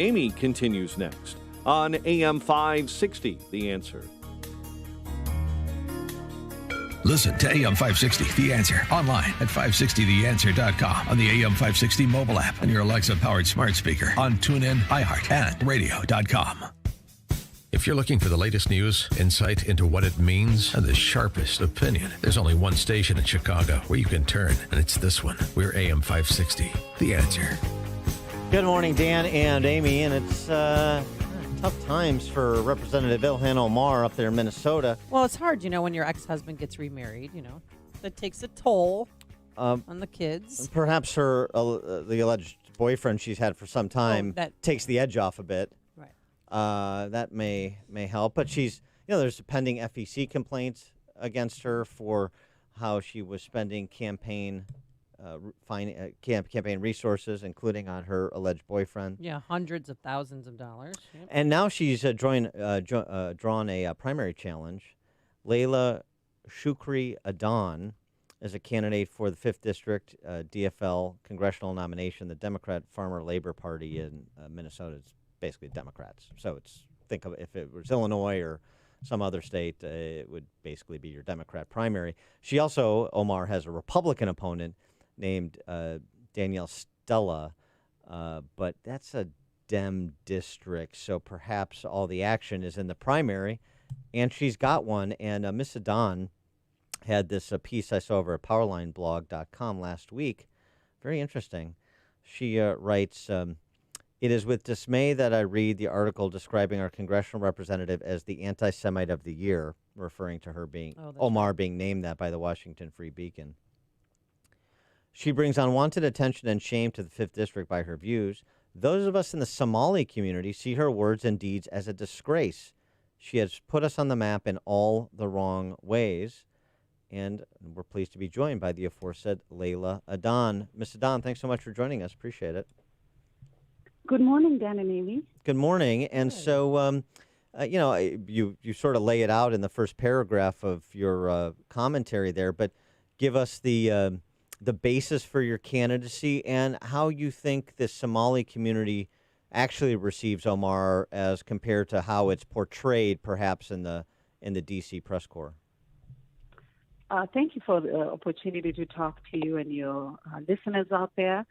Amy continues next on AM 560, The Answer. Listen to AM 560, The Answer, online at 560theanswer.com, on the AM 560 mobile app, on your Alexa-powered smart speaker, on TuneIn, iHeart, and radio.com. If you're looking for the latest news, insight into what it means, and the sharpest opinion, there's only one station in Chicago where you can turn, and it's this one. We're AM 560, The Answer. Good morning, Dan and Amy, and it's tough times for Representative Illhan Omar up there in Minnesota. Well, it's hard, when your ex-husband gets remarried, That takes a toll on the kids. Perhaps the alleged boyfriend she's had for some time takes the edge off a bit. Right. That may help, but she's, there's pending FEC complaints against her for how she was spending campaign resources, including on her alleged boyfriend. Yeah, hundreds of thousands of dollars. Yep. And now she's drawn a primary challenge. Leila Shukri Adan is a candidate for the 5th District DFL congressional nomination, the Democrat Farmer Labor Party in Minnesota. It's basically Democrats. So think of if it was Illinois or some other state, it would basically be your Democrat primary. She also, Omar, has a Republican opponent named Danielle Stella, but that's a Dem district, so perhaps all the action is in the primary, and she's got one. And Miss Adan had this piece I saw over at powerlineblog.com last week. Very interesting. She writes, "It is with dismay that I read the article describing our congressional representative as the anti-Semite of the year," referring to her being Omar being named that by the Washington Free Beacon. "She brings unwanted attention and shame to the 5th District by her views. Those of us in the Somali community see her words and deeds as a disgrace. She has put us on the map in all the wrong ways." And we're pleased to be joined by the aforesaid Leila Adan. Ms. Adan, thanks so much for joining us. Appreciate it. Good morning, Dan and Amy. Good morning. And so, you sort of lay it out in the first paragraph of your commentary there, but give us the basis for your candidacy and how you think the Somali community actually receives Omar as compared to how it's portrayed, perhaps in the D.C. press corps. Thank you for the opportunity to talk to you and your listeners out there.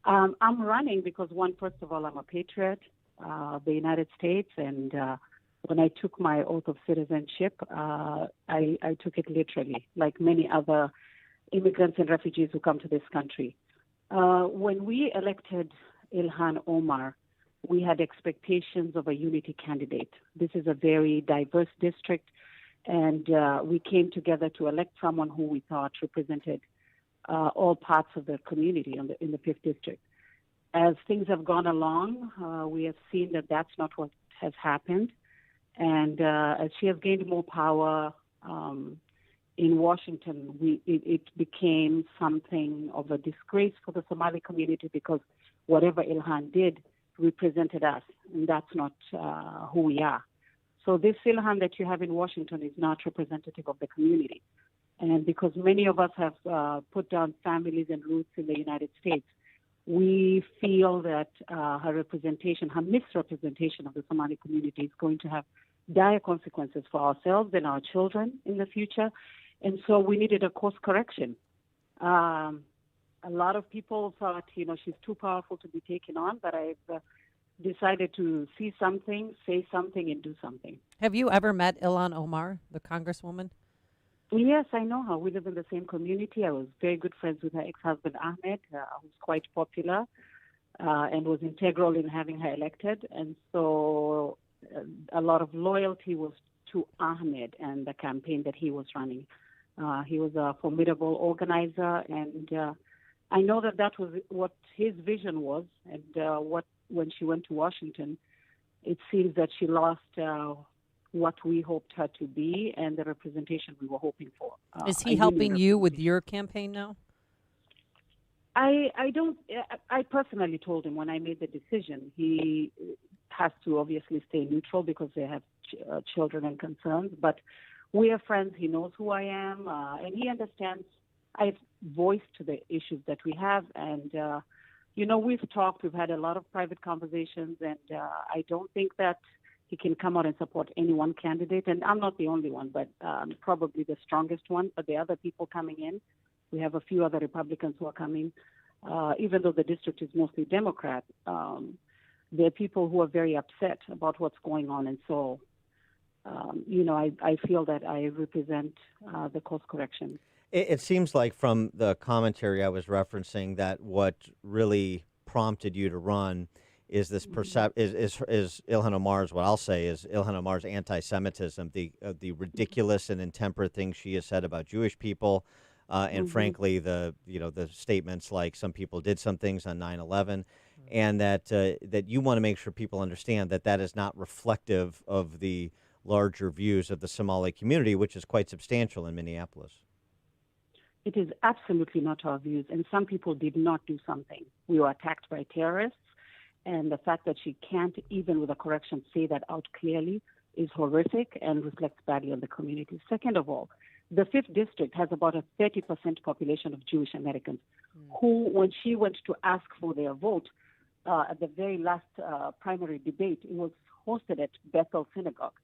I'm running because, first of all, I'm a patriot of the United States, and when I took my oath of citizenship, I took it literally, like many other immigrants and refugees who come to this country. When we elected Illhan Omar, we had expectations of a unity candidate. This is a very diverse district, and we came together to elect someone who we thought represented all parts of the community in the 5th District. As things have gone along, we have seen that that's not what has happened. And as she has gained more power in Washington, it became something of a disgrace for the Somali community because whatever Illhan did represented us, and that's not who we are. So this Illhan that you have in Washington is not representative of the community. And because many of us have put down families and roots in the United States, we feel that her misrepresentation of the Somali community is going to have dire consequences for ourselves and our children in the future. And so we needed a course correction. A lot of people thought, she's too powerful to be taken on, but I've decided to see something, say something, and do something. Have you ever met Illhan Omar, the congresswoman? Yes, I know her. We live in the same community. I was very good friends with her ex-husband, Ahmed, who's quite popular and was integral in having her elected. And so a lot of loyalty was to Ahmed and the campaign that he was running. He was a formidable organizer, and I know that was what his vision was. And when she went to Washington, it seems that she lost what we hoped her to be and the representation we were hoping for. Is he helping you with your campaign now? I personally told him when I made the decision, he has to obviously stay neutral because they have children and concerns, but we are friends. He knows who I am, and he understands. I've voiced the issues that we have, and We've talked, we've had a lot of private conversations, and I don't think that he can come out and support any one candidate. And I'm not the only one, but probably the strongest one. But the other people coming in, we have a few other Republicans who are coming. Even though the district is mostly Democrat, there are people who are very upset about what's going on. And so, I feel that I represent the course correction. It seems like from the commentary I was referencing that what really prompted you to run is this is Illhan Omar's, what I'll say is Illhan Omar's anti-Semitism, the ridiculous and intemperate things she has said about Jewish people, and frankly the statements like some people did some things on 9/11, and that you want to make sure people understand that is not reflective of the larger views of the Somali community, which is quite substantial in Minneapolis. It is absolutely not our views, and some people did not do something. We were attacked by terrorists, and the fact that she can't, even with a correction, say that out clearly is horrific and reflects badly on the community. Second of all, the 5th District has about a 30% population of Jewish Americans who, when she went to ask for their vote at the very last primary debate, it was hosted at Bethel Synagogue.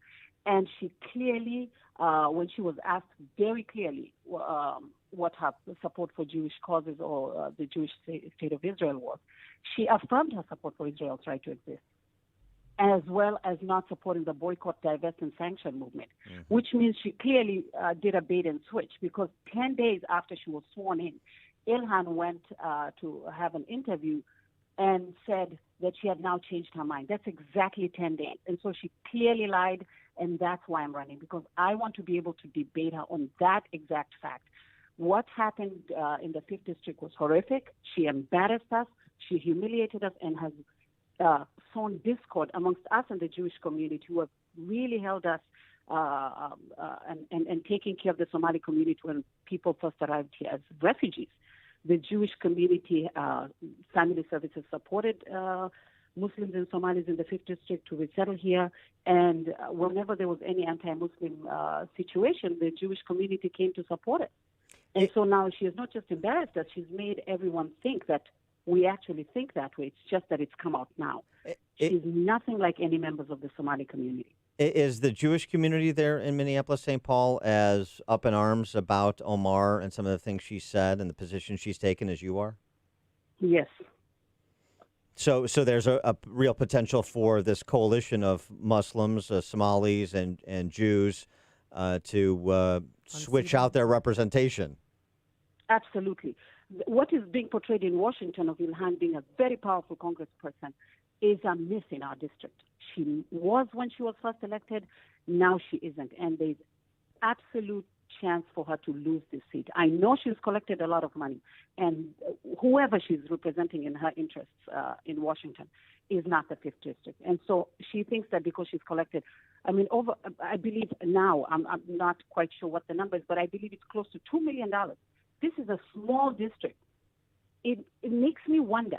And she clearly, when she was asked very clearly what her support for Jewish causes or the Jewish state of Israel was, she affirmed her support for Israel's right to exist, as well as not supporting the boycott, divest, and sanction movement, which means she clearly did a bait and switch, because 10 days after she was sworn in, Illhan went to have an interview and said that she had now changed her mind. That's exactly 10 days. And so she clearly lied, and that's why I'm running, because I want to be able to debate her on that exact fact. What happened in the 5th District was horrific. She embarrassed us, she humiliated us, and has sown discord amongst us and the Jewish community, who have really held us and taking care of the Somali community when people first arrived here as refugees. The Jewish community, family services supported Muslims and Somalis in the 5th District to resettle here. And whenever there was any anti-Muslim situation, the Jewish community came to support it. And so now she has not just embarrassed us, she's made everyone think that we actually think that way. It's just that it's come out now. She's nothing like any members of the Somali community. Is the Jewish community there in Minneapolis, St. Paul, as up in arms about Omar and some of the things she said and the position she's taken as you are? Yes. So there's a real potential for this coalition of Muslims, Somalis, and Jews to switch out their representation. Absolutely. What is being portrayed in Washington of Illhan being a very powerful congressperson is a myth in our district. She was when she was first elected. Now she isn't. And there's absolute chance for her to lose this seat. I know she's collected a lot of money, and whoever she's representing in her interests in Washington is not the 5th District. And so she thinks that because she's collected, I believe now, I'm not quite sure what the number is, but I believe it's close to $2 million. This is a small district. It makes me wonder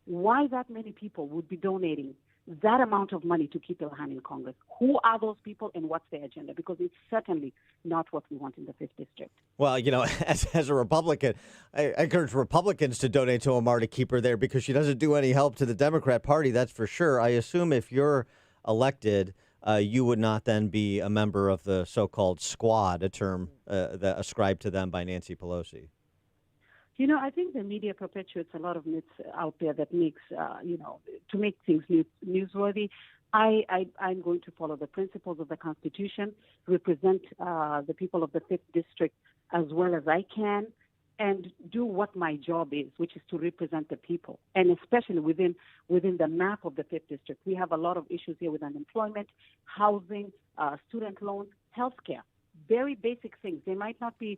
why that many people would be donating that amount of money to keep Illhan in Congress. Who are those people and what's their agenda? Because it's certainly not what we want in the 5th District. Well, as a Republican, I encourage Republicans to donate to Omar to keep her there, because she doesn't do any help to the Democrat Party, that's for sure. I assume if you're elected, you would not then be a member of the so-called squad, a term that ascribed to them by Nancy Pelosi. I think the media perpetuates a lot of myths out there that makes, to make things newsworthy. I'm going to follow the principles of the Constitution, represent the people of the 5th District as well as I can, and do what my job is, which is to represent the people. And especially within the map of the 5th District, we have a lot of issues here with unemployment, housing, student loans, healthcare. Very basic things. They might not be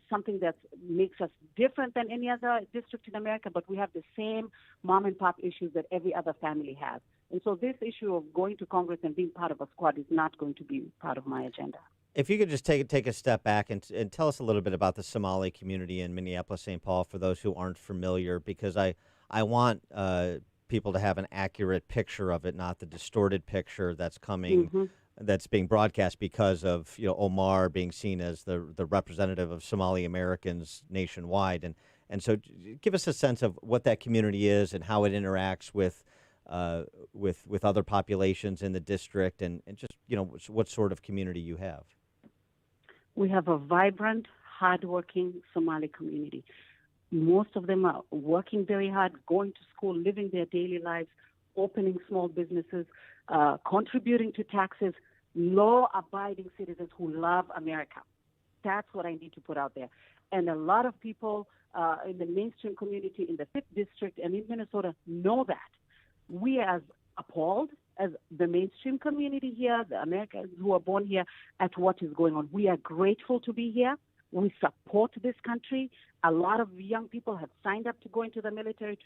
something that makes us different than any other district in America, but we have the same mom and pop issues that every other family has. And so this issue of going to Congress and being part of a squad is not going to be part of my agenda. If you could just take a step back and tell us a little bit about the Somali community in Minneapolis, St. Paul, for those who aren't familiar, because I want people to have an accurate picture of it, not the distorted picture that's coming, that's being broadcast because of Omar being seen as the representative of Somali Americans nationwide. And so give us a sense of what that community is and how it interacts with other populations in the district, and just, what sort of community you have. We have a vibrant, hardworking Somali community. Most of them are working very hard, going to school, living their daily lives, opening small businesses, contributing to taxes, law-abiding citizens who love America. That's what I need to put out there. And a lot of people in the mainstream community in the 5th District and in Minnesota know that. We are as appalled as the mainstream community here, the Americans who are born here, at what is going on. We are grateful to be here. We support this country. A lot of young people have signed up to go into the military.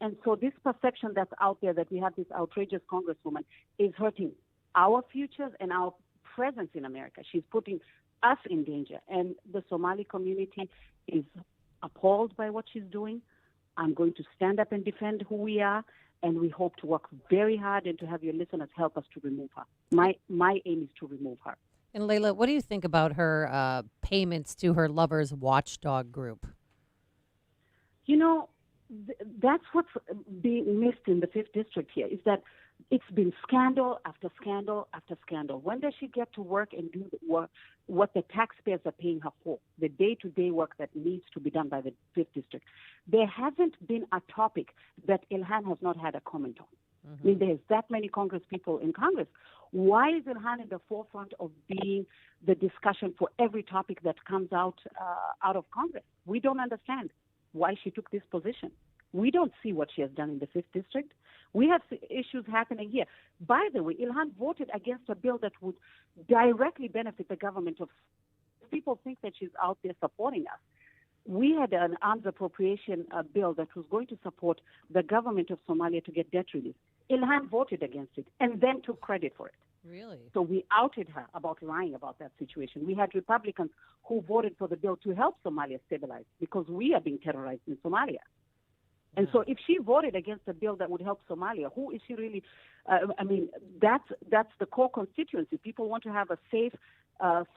And so this perception that's out there that we have this outrageous congresswoman is hurting our futures and our presence in America. She's putting us in danger. And the Somali community is appalled by what she's doing. I'm going to stand up and defend who we are, and we hope to work very hard and to have your listeners help us to remove her. My aim is to remove her. And Leila, what do you think about her payments to her lover's watchdog group? That's what's being missed in the 5th District here, is that it's been scandal after scandal after scandal. When does she get to work and do the work, what the taxpayers are paying her for, the day-to-day work that needs to be done by the 5th District? There hasn't been a topic that Illhan has not had a comment on. Mm-hmm. I mean, there's that many Congress people in Congress. Why is Illhan in the forefront of being the discussion for every topic that comes out of Congress? We don't understand why she took this position. We don't see what she has done in the 5th District. We have issues happening here. By the way, Illhan voted against a bill that would directly benefit the government of. People think that she's out there supporting us. We had an arms appropriation bill that was going to support the government of Somalia to get debt relief. Illhan voted against it and then took credit for it. Really? So we outed her about lying about that situation. We had Republicans who voted for the bill to help Somalia stabilize because we are being terrorized in Somalia. And so if she voted against a bill that would help Somalia, who is she really? That's the core constituency. People want to have a safe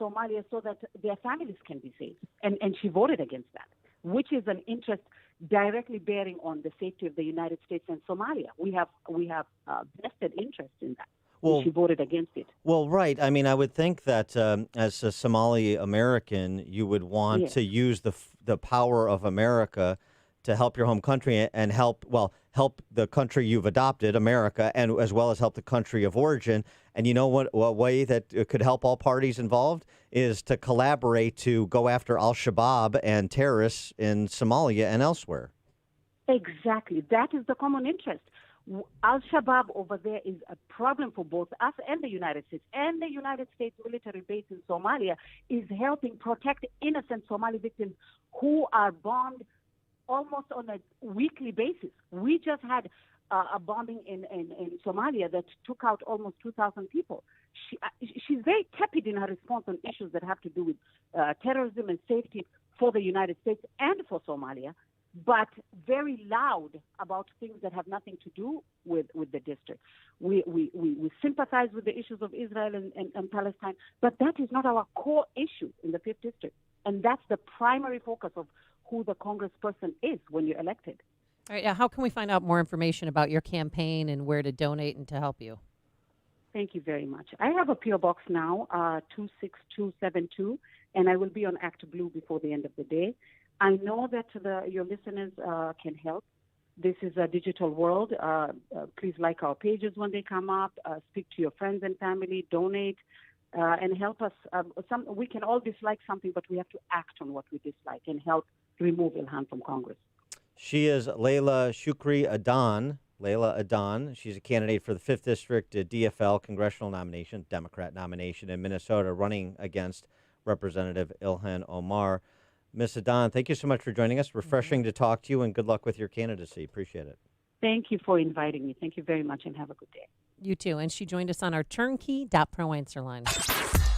Somalia so that their families can be safe. And she voted against that, which is an interest directly bearing on the safety of the United States and Somalia. We have vested interest in that. Well, she voted against it. Well, right. I mean, I would think that as a Somali American, you would want to use the power of America to help your home country and help the country you've adopted, America, and as well as help the country of origin. And you know what way that could help all parties involved is to collaborate to go after al-Shabaab and terrorists in Somalia and elsewhere. Exactly. That is the common interest. Al-Shabaab over there is a problem for both us and the United States. And the United States military base in Somalia is helping protect innocent Somali victims who are bombed almost on a weekly basis. We just had a bombing in Somalia that took out almost 2,000 people. She's very tepid in her response on issues that have to do with terrorism and safety for the United States and for Somalia, but very loud about things that have nothing to do with the district. We sympathize with the issues of Israel and Palestine, but that is not our core issue in the 5th District. And that's the primary focus of who the congressperson is when you're elected. All right. Now, how can we find out more information about your campaign and where to donate and to help you? Thank you very much. I have a P.O. Box now, 26272, and I will be on Act Blue before the end of the day. I know that your listeners can help. This is a digital world. Please like our pages when they come up. Speak to your friends and family. Donate. And help us. We can all dislike something, but we have to act on what we dislike and help remove Illhan from Congress. She is Leila Shukri Adan. Leila Adan. She's a candidate for the 5th District DFL congressional nomination, Democrat nomination in Minnesota, running against Representative Illhan Omar. Ms. Adan, thank you so much for joining us. Refreshing to talk to you, and good luck with your candidacy. Appreciate it. Thank you for inviting me. Thank you very much, and have a good day. You too. And she joined us on our turnkey.pro answer line.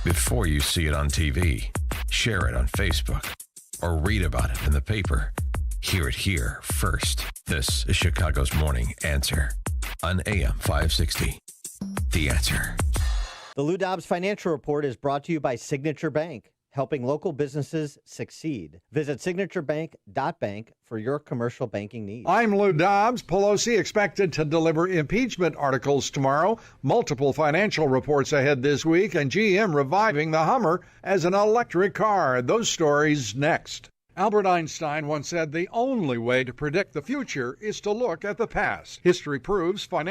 Before you see it on TV, share it on Facebook, or read about it in the paper. Hear it here first. This is Chicago's Morning Answer on AM 560. The Answer. The Lou Dobbs Financial Report is brought to you by Signature Bank. helping local businesses succeed. Visit signaturebank.bank for your commercial banking needs. I'm Lou Dobbs. Pelosi expected to deliver impeachment articles tomorrow. Multiple financial reports ahead this week, and GM reviving the Hummer as an electric car. Those stories next. Albert Einstein once said the only way to predict the future is to look at the past. History proves financial